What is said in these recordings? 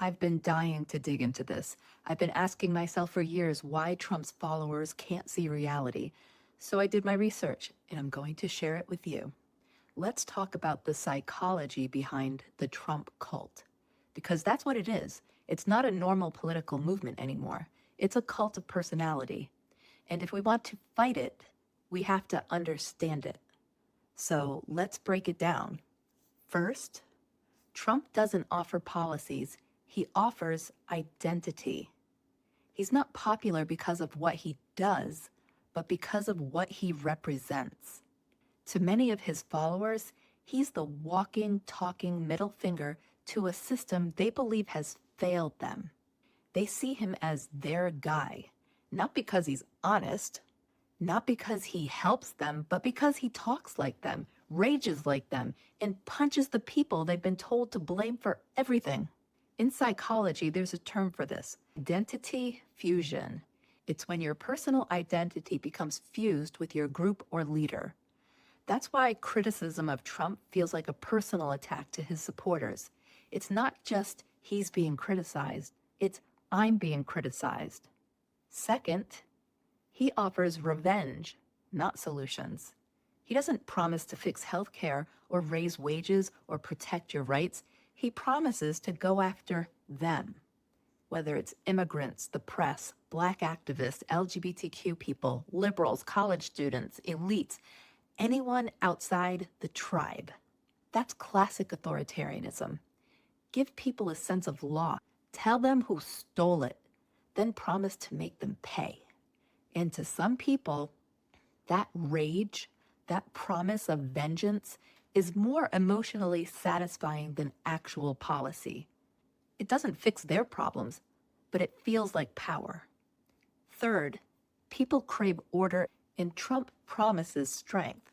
I've been dying to dig into this. I've been asking myself for years why Trump's followers can't see reality. So I did my research, and I'm going to share it with you. Let's talk about the psychology behind the Trump cult, because that's what it is. It's not a normal political movement anymore. It's a cult of personality. And if we want to fight it, we have to understand it. So let's break it down. First, Trump doesn't offer policies, he offers identity. He's not popular because of what he does, but because of what he represents. To many of his followers, he's the walking, talking middle finger to a system they believe has failed them. They see him as their guy, not because he's honest, not because he helps them, but because he talks like them, rages like them, and punches the people they've been told to blame for everything. In psychology, there's a term for this: identity fusion. It's when your personal identity becomes fused with your group or leader. That's why criticism of Trump feels like a personal attack to his supporters. It's not just he's being criticized, it's I'm being criticized. Second, he offers revenge, not solutions. He doesn't promise to fix healthcare or raise wages or protect your rights. He promises to go after them. Whether it's immigrants, the press, Black activists, LGBTQ people, liberals, college students, elites, anyone outside the tribe. That's classic authoritarianism. Give people a sense of law. Tell them who stole it, then promise to make them pay. And to some people, that rage, that promise of vengeance, is more emotionally satisfying than actual policy. It doesn't fix their problems, but it feels like power. Third, people crave order, and Trump promises strength.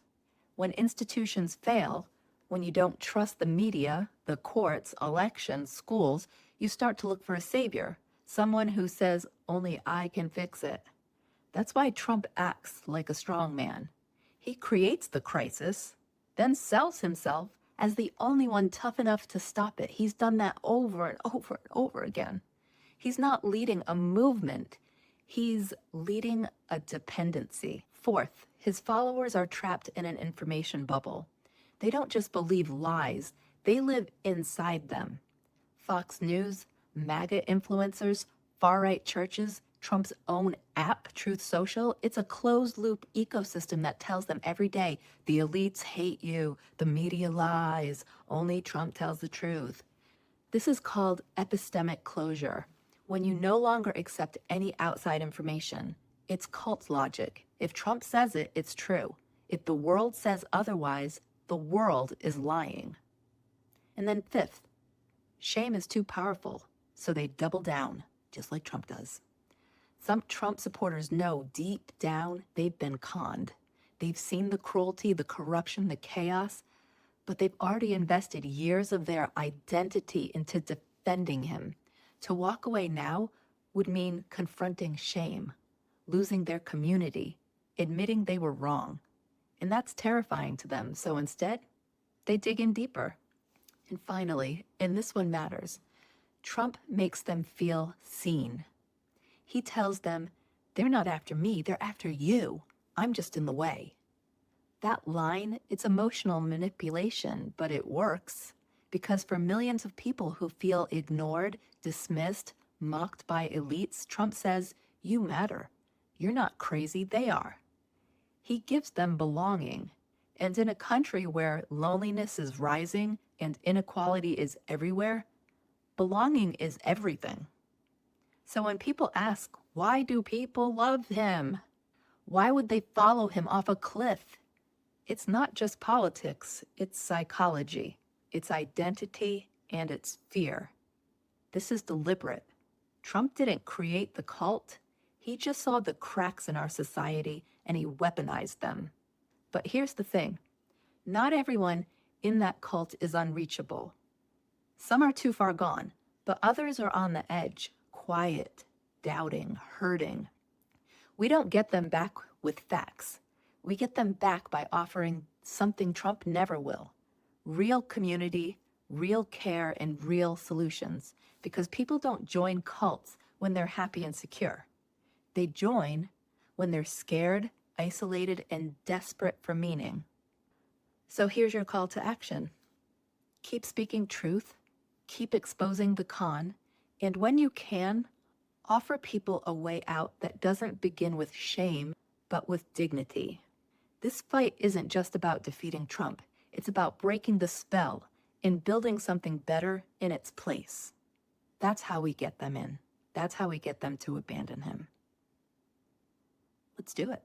When institutions fail, when you don't trust the media, the courts, elections, schools, you start to look for a savior, someone who says, only I can fix it. That's why Trump acts like a strong man. He creates the crisis, then sells himself as the only one tough enough to stop it. He's done that over and over and over again. He's not leading a movement. He's leading a dependency. Fourth, his followers are trapped in an information bubble. They don't just believe lies, they live inside them. Fox News, MAGA influencers, far-right churches, Trump's own app, Truth Social, it's a closed-loop ecosystem that tells them every day, the elites hate you, the media lies, only Trump tells the truth. This is called epistemic closure, when you no longer accept any outside information. It's cult logic. If Trump says it, it's true. If the world says otherwise, the world is lying. And then fifth, shame is too powerful, so they double down, just like Trump does. Some Trump supporters know deep down they've been conned. They've seen the cruelty, the corruption, the chaos, but they've already invested years of their identity into defending him. To walk away now would mean confronting shame, losing their community, admitting they were wrong. And that's terrifying to them, so instead, they dig in deeper. And finally, and this one matters, Trump makes them feel seen. He tells them, they're not after me, they're after you. I'm just in the way. That line, it's emotional manipulation, but it works. Because for millions of people who feel ignored, dismissed, mocked by elites, Trump says, you matter. You're not crazy, they are. He gives them belonging. And in a country where loneliness is rising and inequality is everywhere, belonging is everything. So when people ask, why do people love him? Why would they follow him off a cliff? It's not just politics, it's psychology, it's identity, and it's fear. This is deliberate. Trump didn't create the cult. He just saw the cracks in our society and he weaponized them. But here's the thing. Not everyone in that cult is unreachable. Some are too far gone, but others are on the edge, quiet, doubting, hurting. We don't get them back with facts. We get them back by offering something Trump never will: real community, real care and real solutions, because people don't join cults when they're happy and secure. They join when they're scared, isolated, and desperate for meaning. So here's your call to action. Keep speaking truth, keep exposing the con, and when you can, offer people a way out that doesn't begin with shame, but with dignity. This fight isn't just about defeating Trump. It's about breaking the spell and building something better in its place. That's how we get them in. That's how we get them to abandon him. Let's do it.